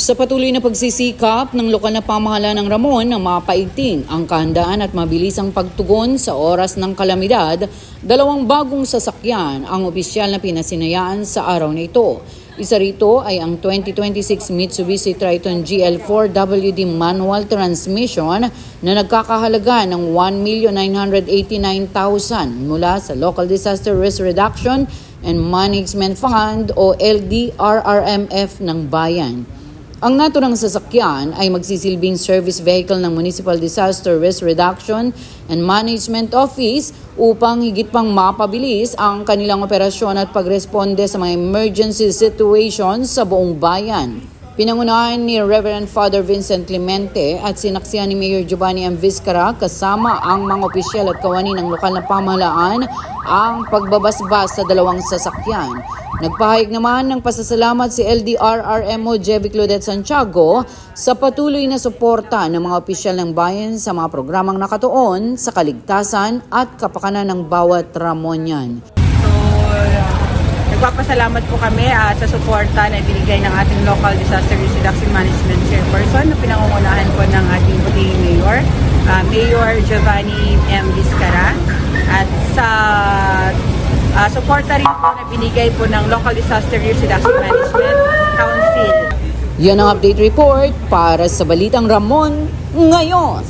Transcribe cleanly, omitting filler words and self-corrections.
Sa patuloy na pagsisikap ng lokal na pamahalaan ng Ramon na mapaigting ang kahandaan at mabilisang pagtugon sa oras ng kalamidad, 2 bagong sasakyan ang opisyal na pinasinayaan sa araw na ito. Isa rito ay ang 2026 Mitsubishi Triton GL4WD manual transmission na nagkakahalaga ng 1,989,000 mula sa Local Disaster Risk Reduction and Management Fund o LDRRMF ng bayan. Ang naturang sasakyan ay magsisilbing service vehicle ng Municipal Disaster Risk Reduction and Management Office upang higit pang mapabilis ang kanilang operasyon at pagresponde sa mga emergency situations sa buong bayan. Pinangunahan ni Reverend Father Vincent Clemente at sinaksihan ni Mayor Giovanni M. Vizcara kasama ang mga opisyal at kawani ng lokal na pamahalaan ang pagbabasbas sa 2 sasakyan. Nagpahayag naman ng pasasalamat si LDRRMO Jevi Claudette Santiago sa patuloy na suporta ng mga opisyal ng bayan sa mga programang nakatuon sa kaligtasan at kapakanan ng bawat Ramonian. Nagpapasalamat po kami sa suporta na ibinigay ng ating Local Disaster Risk Reduction Management Chairperson na pinangungunahan po ng ating Puting Mayor, Mayor Giovanni M. Vizcara, at sa suporta rin po na binigay po ng Local Disaster Risk Reduction Management Council. Yan ang update report para sa Balitang Ramon ngayon.